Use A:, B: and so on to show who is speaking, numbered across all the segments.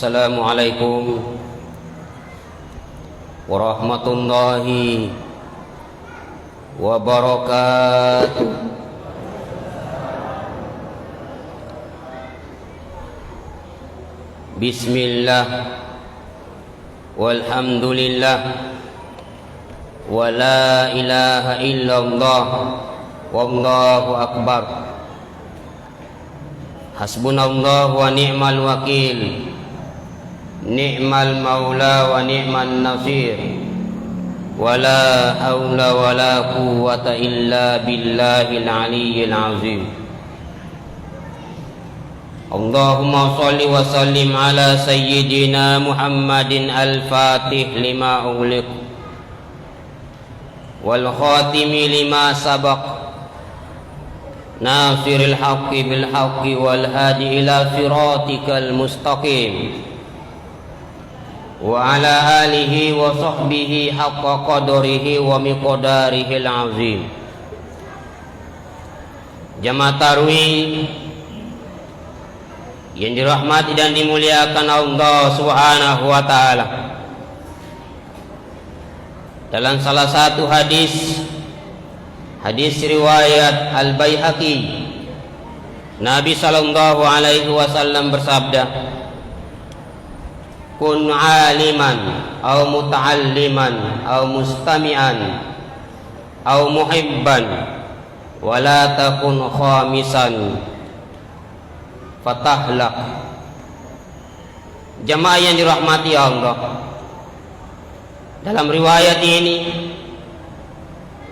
A: Assalamualaikum warahmatullahi wabarakatuh. Bismillah walhamdulillah wa la ilaha illallah wallahu akbar. Hasbunallahu wa ni'mal wakil, ni'mal maula wa ni'man nasir, wa la hawla wa la quwwata illa billahil aliyyil azim. Allahumma salli wa sallim ala sayyidina Muhammadin al-fatih lima ughliq wal khatimi lima sabaq, nasiril haqqi bil haqqi wal hadi ila siratikal mustaqim, wa ala alihi wa sahbihi haqqa qadrihi wa miqdarihil azim. Jamaah tarawih yang dirahmati dan dimuliakan Allah Subhanahu wa taala, dalam salah satu hadis riwayat Al-Baihaqi, Nabi sallallahu alaihi wasallam bersabda, kun aliman au muta'alliman au mustami'an au muhibban wa la takun khamisan fatahlak. Jamaah yang dirahmati Allah, dalam riwayat ini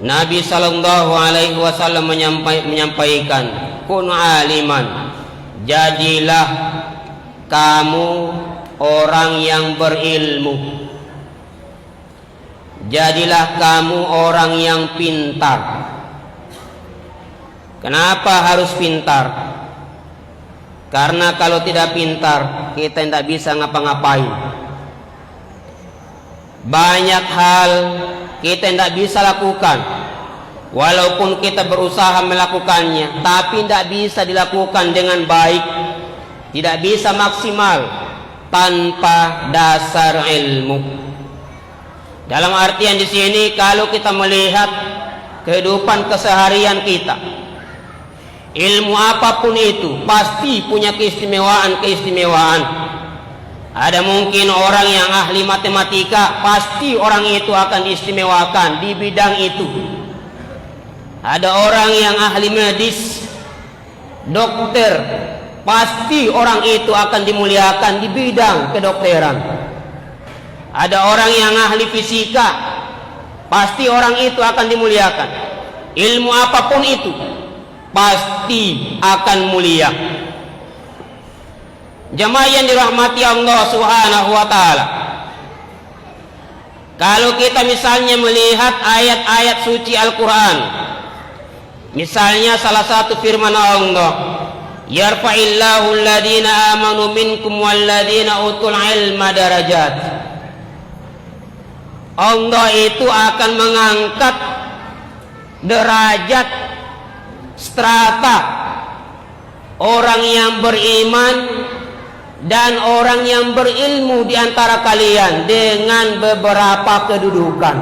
A: Nabi sallallahu alaihi wasallam menyampaikan, kun aliman, jadilah kamu orang yang berilmu, jadilah kamu orang yang pintar. Kenapa harus pintar? Karena kalau tidak pintar, kita tidak bisa ngapa-ngapain. Banyak hal kita tidak bisa lakukan, walaupun kita berusaha melakukannya, tapi tidak bisa dilakukan dengan baik, tidak bisa maksimal tanpa dasar ilmu. Dalam artian di sini, kalau kita melihat kehidupan keseharian kita, ilmu apapun itu pasti punya keistimewaan. Ada mungkin orang yang ahli matematika, pasti orang itu akan diistimewakan di bidang itu. Ada orang yang ahli medis, dokter, pasti orang itu akan dimuliakan di bidang kedokteran. Ada orang yang ahli fisika, pasti orang itu akan dimuliakan. Ilmu apapun itu pasti akan mulia. Jemaah yang dirahmati Allah Subhanahu wa taala, kalau kita misalnya melihat ayat-ayat suci Al-Qur'an, misalnya salah satu firman Allah, yarfa'illahu alladhina amanu minkum walladhina utul ilma darajat. Allah itu akan mengangkat derajat strata orang yang beriman dan orang yang berilmu di antara kalian dengan beberapa kedudukan,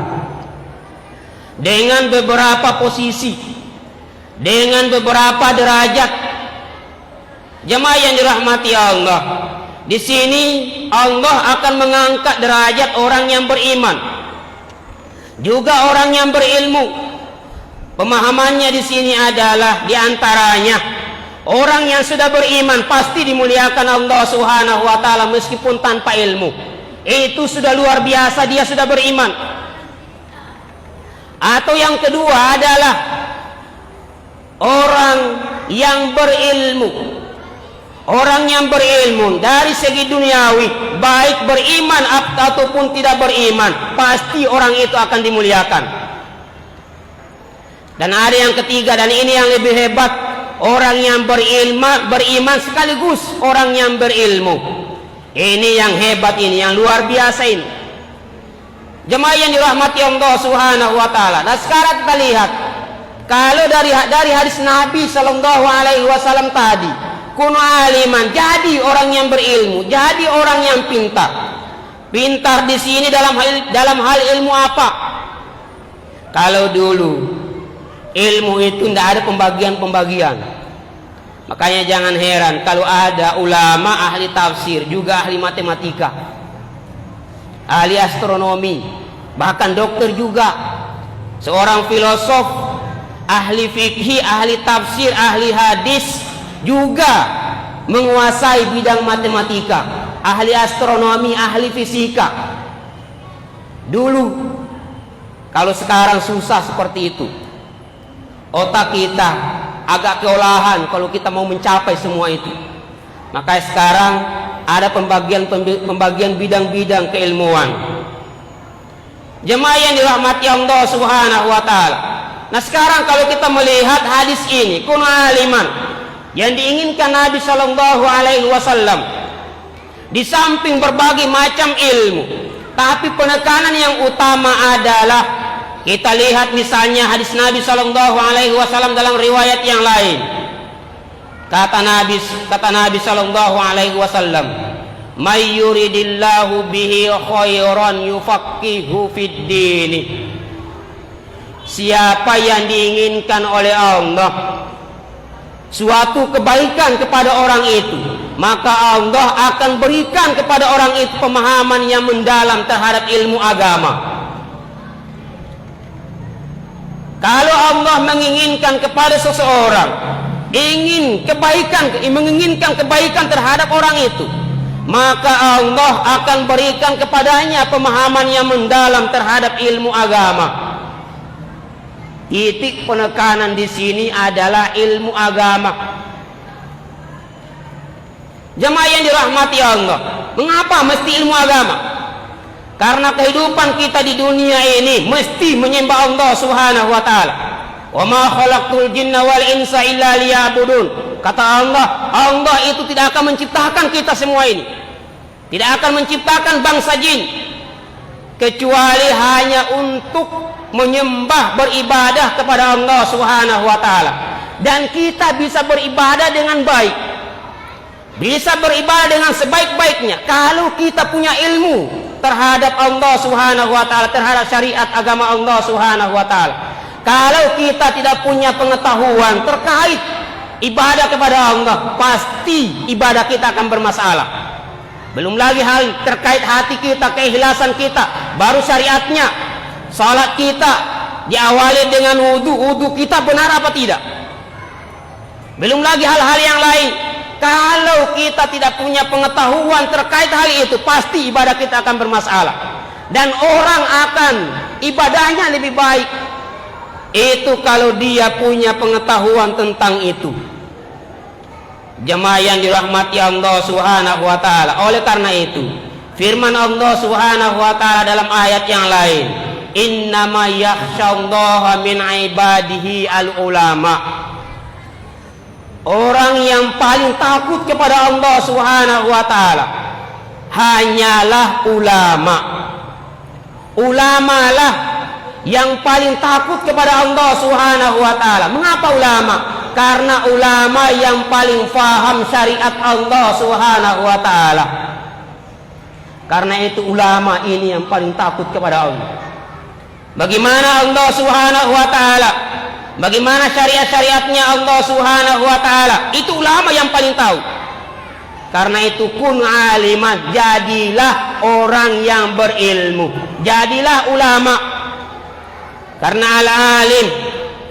A: dengan beberapa posisi, dengan beberapa derajat. Jemaah yang dirahmati Allah, di sini Allah akan mengangkat derajat orang yang beriman, juga orang yang berilmu. Pemahamannya di sini adalah di antaranya orang yang sudah beriman pasti dimuliakan Allah Subhanahu wa taala meskipun tanpa ilmu. Itu sudah luar biasa, dia sudah beriman. Atau yang kedua adalah orang yang berilmu. Orang yang berilmu dari segi duniawi, baik beriman ataupun tidak beriman, pasti orang itu akan dimuliakan. Dan ada yang ketiga, dan ini yang lebih hebat, orang yang beriman sekaligus orang yang berilmu. Ini yang hebat, ini yang luar biasa ini. Jemaah yang dirahmati Allah Subhanahu wa taala. Nah, sekarang kita lihat, kalau dari hadis Nabi sallallahu alaihi wasallam tadi, kun aliman, jadi orang yang berilmu, jadi orang yang pintar. Pintar di sini dalam hal ilmu apa? Kalau dulu ilmu itu tidak ada pembagian-pembagian. Makanya jangan heran kalau ada ulama ahli tafsir, juga ahli matematika, ahli astronomi, bahkan dokter juga, seorang filosof, ahli fikih, ahli tafsir, ahli hadis, juga menguasai bidang matematika, ahli astronomi, ahli fisika. Dulu, kalau sekarang susah seperti itu. Otak kita agak kewalahan kalau kita mau mencapai semua itu. Maka sekarang ada pembagian bidang-bidang keilmuan. Jemaah yang dirahmati Allah Subhanahu wa taala. Nah, sekarang kalau kita melihat hadis ini, kun aliman, yang diinginkan Nabi Shallallahu alaihi wasallam, di samping berbagai macam ilmu, tapi penekanan yang utama adalah kita lihat misalnya hadis Nabi Shallallahu alaihi wasallam dalam riwayat yang lain. Kata Nabi Shallallahu alaihi wasallam, "May yuridillahu bihi khairan yufaqihu fid din." Siapa yang diinginkan oleh Allah suatu kebaikan kepada orang itu, maka Allah akan berikan kepada orang itu pemahaman yang mendalam terhadap ilmu agama. Kalau Allah menginginkan kepada seseorang, menginginkan kebaikan terhadap orang itu, maka Allah akan berikan kepadanya pemahaman yang mendalam terhadap ilmu agama. Titik penekanan di sini adalah ilmu agama. Jemaah yang dirahmati Allah, mengapa mesti ilmu agama? Karena kehidupan kita di dunia ini mesti menyembah Allah Subhanahu wa taala. Wa ma khalaqtul jinna wal insa illa liya'budun. Kata Allah itu tidak akan menciptakan kita semua ini. Tidak akan menciptakan bangsa jin kecuali hanya untuk menyembah, beribadah kepada Allah Subhanahu wa taala. Dan kita bisa beribadah dengan baik, bisa beribadah dengan sebaik-baiknya kalau kita punya ilmu terhadap Allah Subhanahu wa taala, terhadap syariat agama Allah Subhanahu wa taala. Kalau kita tidak punya pengetahuan terkait ibadah kepada Allah, pasti ibadah kita akan bermasalah. Belum lagi hal terkait hati kita, keikhlasan kita, baru syariatnya. Salat kita diawali dengan wudu kita benar apa tidak? Belum lagi hal-hal yang lain. Kalau kita tidak punya pengetahuan terkait hal itu, pasti ibadah kita akan bermasalah. Dan orang akan ibadahnya lebih baik itu kalau dia punya pengetahuan tentang itu. Jemaah yang dirahmati Allah Subhanahu wa taala. Oleh karena itu, firman Allah Subhanahu wa taala dalam ayat yang lain, "Innama yakhsyallaha min ibadihi al-ulama." Orang yang paling takut kepada Allah Subhanahu wa taala hanyalah ulama. Ulamalah yang paling takut kepada Allah Subhanahu wa taala. Mengapa ulama? Karena ulama yang paling faham syariat Allah Subhanahu wa taala. Karena itu ulama ini yang paling takut kepada Allah. Bagaimana Allah Subhanahu wa taala, bagaimana syariat-syariatnya Allah Subhanahu wa taala, itu ulama yang paling tahu. Karena itu kun aliman, jadilah orang yang berilmu, jadilah ulama. Karena al-alim,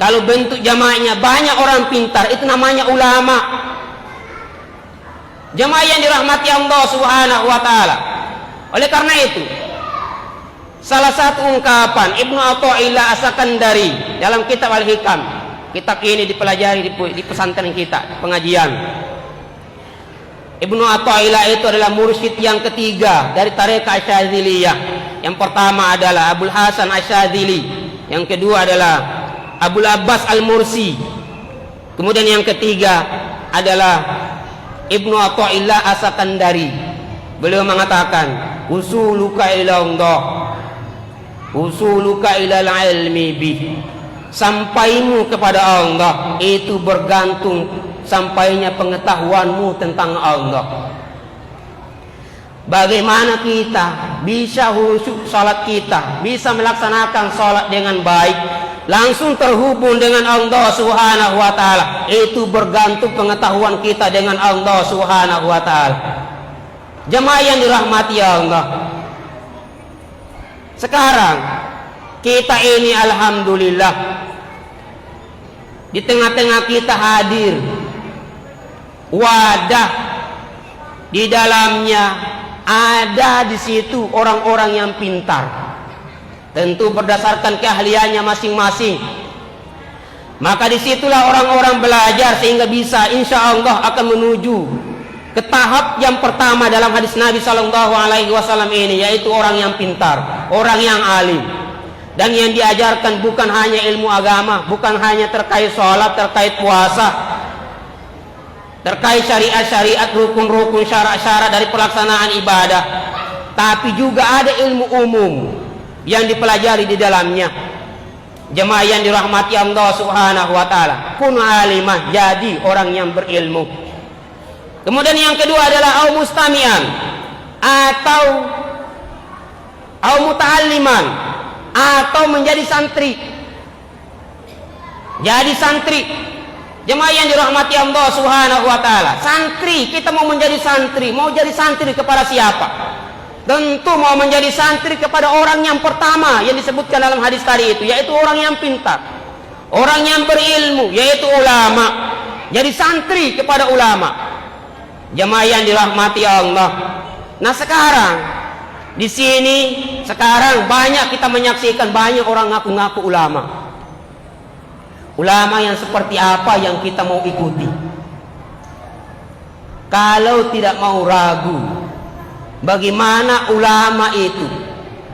A: kalau bentuk jamaknya banyak orang pintar, itu namanya ulama. Jamaah yang dirahmati Allah Subhanahu wa taala. Oleh karena itu, salah satu ungkapan Ibnu Athaillah As-Sakandari dalam kitab Al-Hikam, kitab ini dipelajari di pesantren kita, pengajian. Ibnu Athaillah itu adalah mursyid yang ketiga dari tarekat Asyadziliyah. Yang pertama adalah Abul Hasan Asyadzili, yang kedua adalah Abul Abbas Al-Mursi, kemudian yang ketiga adalah Ibnu Athaillah As-Sakandari. Beliau mengatakan, usuluka ila Allah, usuluka ilal ilmi bih. Sampaimu kepada Allah itu bergantung sampainya pengetahuanmu tentang Allah. Bagaimana kita bisa khusyuk salat kita, bisa melaksanakan salat dengan baik, langsung terhubung dengan Allah Subhanahu wa taala. Itu bergantung pengetahuan kita dengan Allah Subhanahu wa taala. Jemaah yang dirahmati Allah. Sekarang kita ini alhamdulillah di tengah-tengah kita hadir wadah, di dalamnya ada di situ orang-orang yang pintar, tentu berdasarkan keahliannya masing-masing. Maka disitulah orang-orang belajar sehingga bisa insya Allah akan menuju ke tahap yang pertama dalam hadis Nabi Sallallahu Alaihi Wasallam ini, yaitu orang yang pintar, orang yang alim. Dan yang diajarkan bukan hanya ilmu agama, bukan hanya terkait sholat, terkait puasa, terkait syariat-syariat, rukun-rukun, syarat-syarat dari pelaksanaan ibadah, tapi juga ada ilmu umum yang dipelajari di dalamnya. Jemaah yang dirahmati Allah Subhanahu wa taala, kun alimah, jadi orang yang berilmu. Kemudian yang kedua adalah au mustami'an atau au muta'alliman, atau menjadi santri. Jadi santri. Jemaah yang dirahmati Allah Subhanahu wa taala, santri, kita mau menjadi santri, mau jadi santri kepada siapa? Tentu mau menjadi santri kepada orang yang pertama yang disebutkan dalam hadis tadi itu, yaitu orang yang pintar, orang yang berilmu, yaitu ulama. Jadi santri kepada ulama. Jemaah yang dirahmati Allah. Nah sekarang di sini sekarang banyak kita menyaksikan banyak orang ngaku-ngaku ulama. Ulama yang seperti apa yang kita mau ikuti? Kalau tidak mau ragu bagaimana ulama itu,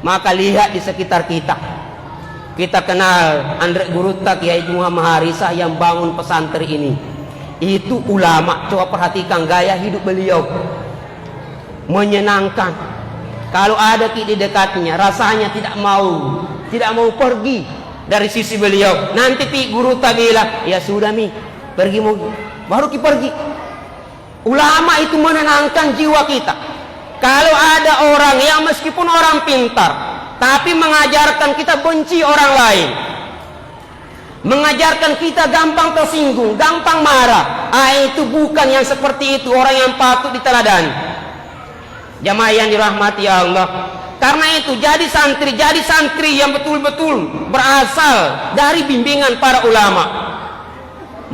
A: maka lihat di sekitar kita. Kita kenal Andre Gurutak, yaitu Muhammad Harisah yang bangun pesantren ini. Itu ulama. Coba perhatikan gaya hidup beliau, menyenangkan. Kalau ada di dekatnya, rasanya tidak mau pergi dari sisi beliau. Nanti guru tabila, ya sudah mi, pergi mau, baru pergi. Ulama itu menenangkan jiwa kita. Kalau ada orang yang meskipun orang pintar, tapi mengajarkan kita benci orang lain, mengajarkan kita gampang tersinggung, gampang marah, itu bukan yang seperti itu orang yang patut diteladani. Jamaah yang dirahmati Allah. Karena itu jadi santri yang betul-betul berasal dari bimbingan para ulama.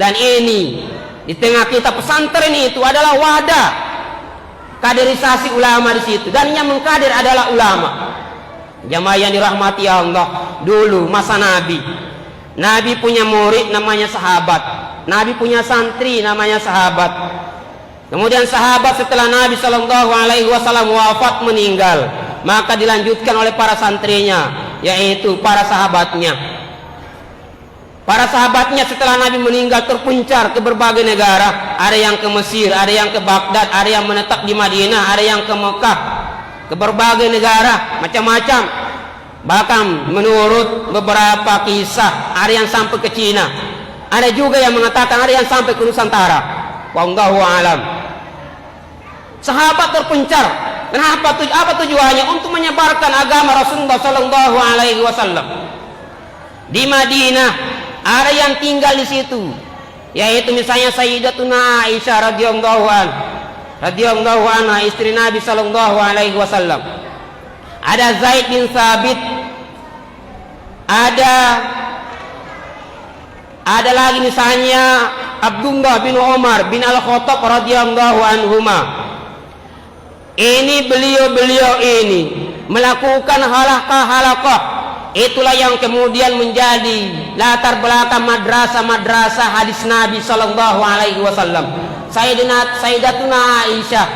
A: Dan ini di tengah kita pesantren itu adalah wadah kaderisasi ulama di situ, dan yang mengkader adalah ulama. Jamaah yang dirahmati Allah, dulu masa Nabi punya murid namanya sahabat, Nabi punya santri namanya sahabat. Kemudian sahabat setelah Nabi Shallallahu Alaihi Wasallam wafat, meninggal, maka dilanjutkan oleh para santrinya, yaitu para sahabatnya. Para sahabatnya setelah Nabi meninggal terpencar ke berbagai negara. Ada yang ke Mesir, ada yang ke Baghdad, ada yang menetap di Madinah, ada yang ke Mekah, ke berbagai negara, macam-macam. Bahkan menurut beberapa kisah, ada yang sampai ke Cina. Ada juga yang mengatakan ada yang sampai ke Nusantara. Wallahu a'lam. Sahabat terpencar. Kenapa? Apa tujuannya? Untuk menyebarkan agama Rasulullah Sallallahu Alaihi Wasallam. Di Madinah ada yang tinggal di situ, yaitu misalnya Sayyidatuna Aisyah radhiyallahu anha, istri Nabi Sallallahu Alaihi Wasallam. Ada Zaid bin Thabit, ada lagi misalnya Abdullah bin Umar bin Al-Khattab radhiyallahu anhuma. Ini beliau ini melakukan halaqah. Itulah yang kemudian menjadi latar belakang madrasah hadis Nabi Sallallahu Alaihi Wasallam. Sayyidatuna Aisyah,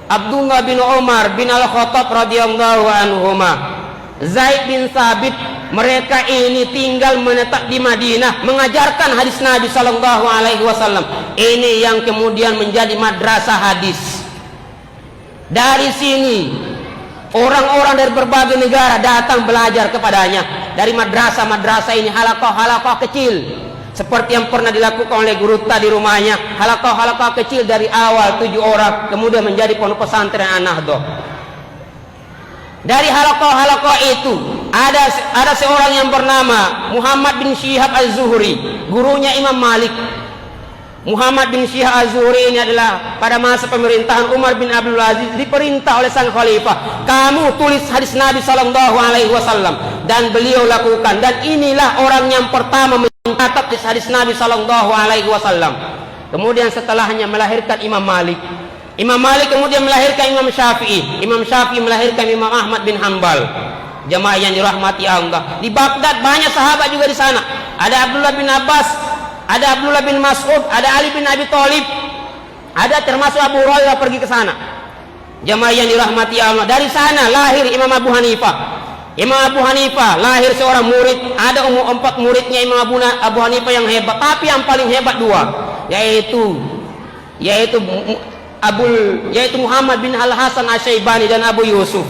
A: Abdullah bin Umar bin Al-Khattab radhiyallahu anhuma, Zaid bin Thabit, mereka ini tinggal menetap di Madinah mengajarkan hadis Nabi Sallallahu Alaihi Wasallam. Ini yang kemudian menjadi madrasah hadis. Dari sini orang-orang dari berbagai negara datang belajar kepadanya. Dari madrasah ini halaqah kecil, seperti yang pernah dilakukan oleh Gurutta di rumahnya, halaqah-halaqah kecil dari awal 7 orang, kemudian menjadi pondok pesantren An-Nahdhah. Dari halaqah-halaqah itu ada seorang yang bernama Muhammad bin Syihab Az-Zuhri, gurunya Imam Malik. Muhammad bin Syihab Az-Zuhri ini adalah pada masa pemerintahan Umar bin Abdul Aziz diperintah oleh sang khalifah, kamu tulis hadis Nabi sallallahu alaihi wasallam, dan beliau lakukan, dan inilah orang yang pertama mencatat hadis Nabi sallallahu alaihi wasallam. Kemudian setelahnya melahirkan Imam Malik. Imam Malik kemudian melahirkan Imam Syafi'i. Imam Syafi'i melahirkan Imam Ahmad bin Hanbal. Jemaah yang dirahmati Allah. Di Baghdad banyak sahabat juga di sana. Ada Abdullah bin Abbas, ada Abdullah bin Mas'ud, ada Ali bin Abi Thalib, ada termasuk Abu Hurairah pergi ke sana. Jemaah yang dirahmati Allah. Dari sana lahir Imam Abu Hanifah. Imam Abu Hanifah lahir seorang murid. Ada 4 muridnya Imam Abu Hanifah yang hebat, tapi yang paling hebat 2, yaitu Muhammad bin Al-Hasan Asy-Syaibani dan Abu Yusuf.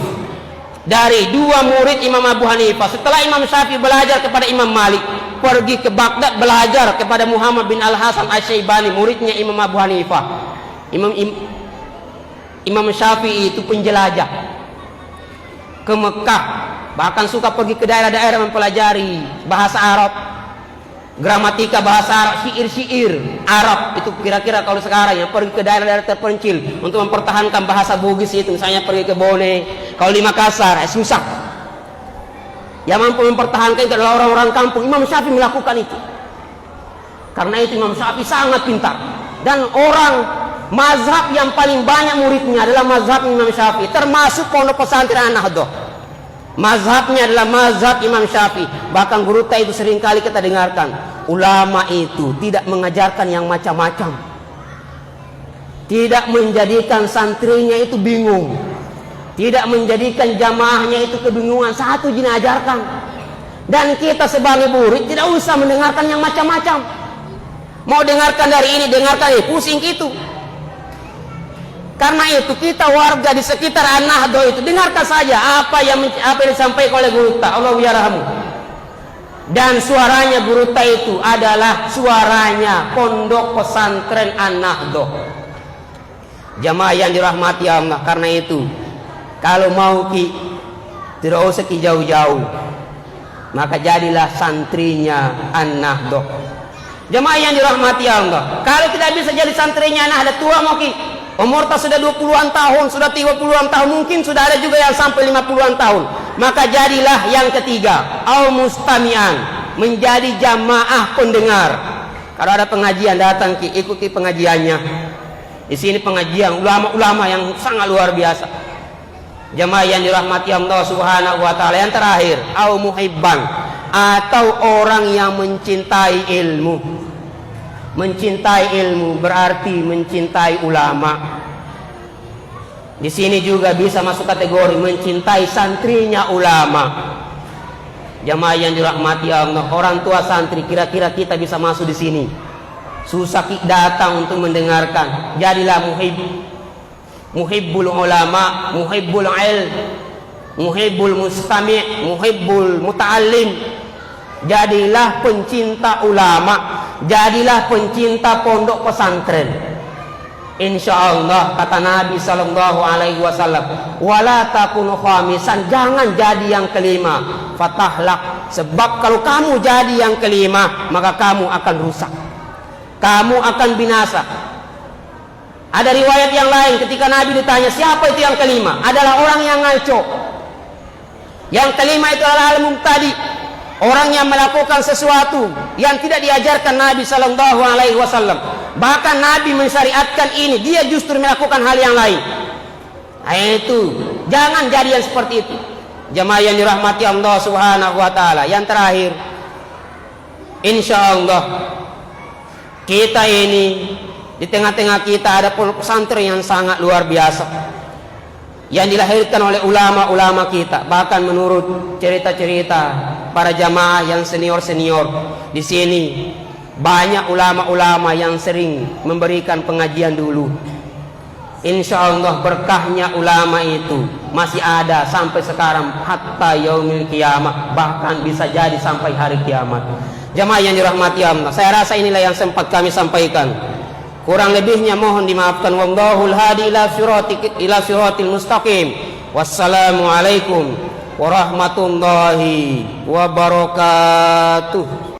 A: Dari 2 murid Imam Abu Hanifah. Setelah Imam Syafi'i belajar kepada Imam Malik, pergi ke Baghdad belajar kepada Muhammad bin Al-Hasan Asy-Syaibani, muridnya Imam Abu Hanifah. Imam Syafi'i itu penjelajah ke Mekah, bahkan suka pergi ke daerah-daerah mempelajari bahasa Arab, gramatika bahasa Arab, syair-syair Arab. Itu kira-kira kalau sekarang yang pergi ke daerah-daerah terpencil untuk mempertahankan bahasa Bugis itu, misalnya pergi ke Bone, kalau di Makassar susah. Yang mampu mempertahankan itu adalah orang-orang kampung. Imam Syafi'i melakukan itu. Karena itu Imam Syafi'i sangat pintar, dan orang mazhab yang paling banyak muridnya adalah mazhab Imam Syafi'i, termasuk pondok pesantren An-Nahdhah. Mazhabnya adalah mazhab Imam Syafi'i. Bahkan Gurutta itu seringkali kita dengarkan, ulama itu tidak mengajarkan yang macam-macam, tidak menjadikan santrinya itu bingung, tidak menjadikan jamaahnya itu kebingungan. Satu ajarkan. Dan kita sebagai murid tidak usah mendengarkan yang macam-macam. Mau dengarkan dari ini, dengarkan ini, pusing gitu. Karena itu kita warga di sekitar An-Nahdhah itu dengarkan saja apa yang disampaikan oleh Gurutta, Allah yarhamu. Dan suaranya Gurutta itu adalah suaranya pondok pesantren An-Nahdhah. Jamaah yang dirahmati Allah, karena itu kalau mau tidak usah jauh-jauh, maka jadilah santrinya An-Nahdhah. Jamaah yang dirahmati Allah, kalau tidak bisa jadi santrinya An-Nahdhah, tua mau umur tak sudah 20-an tahun, sudah 30-an tahun, mungkin sudah ada juga yang sampai 50-an tahun, maka jadilah yang ketiga, au mustami'an, menjadi jamaah pendengar. Kalau ada pengajian, datang ikuti pengajiannya. Di sini pengajian ulama-ulama yang sangat luar biasa. Jamaah yang dirahmati Allah Subhanahu wa taala. Yang terakhir, au muhibban, atau orang yang mencintai ilmu. Mencintai ilmu berarti mencintai ulama. Di sini juga bisa masuk kategori mencintai santrinya ulama. Jamaah yang dirahmati Allah, orang tua santri, kira-kira kita bisa masuk di sini. Susah datang untuk mendengarkan. Jadilah muhibbul ulama, muhibbul ilm, muhibbul mustami', muhibbul muta'allim. Jadilah pencinta ulama, jadilah pencinta pondok pesantren. Insyaallah kata Nabi sallallahu alaihi wasallam, wala takunu khamisan, jangan jadi yang kelima, fatahlak, sebab kalau kamu jadi yang kelima maka kamu akan rusak, kamu akan binasa. Ada riwayat yang lain ketika Nabi ditanya siapa itu yang kelima, adalah orang yang ngaco. Yang kelima itu adalah al-mubtadi, orang yang melakukan sesuatu yang tidak diajarkan Nabi sallallahu alaihi wasallam. Bahkan Nabi mensyariatkan ini, dia justru melakukan hal yang lain. Nah, itu jangan jadi yang seperti itu. Jamaah yang dirahmati Allah Subhanahu wa taala. Yang terakhir, insyaallah kita ini di tengah-tengah kita ada pondok pesantren yang sangat luar biasa, yang dilahirkan oleh ulama-ulama kita. Bahkan menurut cerita-cerita para jamaah yang senior-senior di sini, banyak ulama-ulama yang sering memberikan pengajian dulu. Insya Allah berkahnya ulama itu masih ada sampai sekarang, hatta yaumil kiamat, bahkan bisa jadi sampai hari kiamat. Jamaah yang dirahmati Allah, saya rasa inilah yang sempat kami sampaikan. Kurang lebihnya mohon dimaafkan. Wallahul hadi ila siratil mustaqim. Wassalamualaikum warahmatullahi wabarakatuh.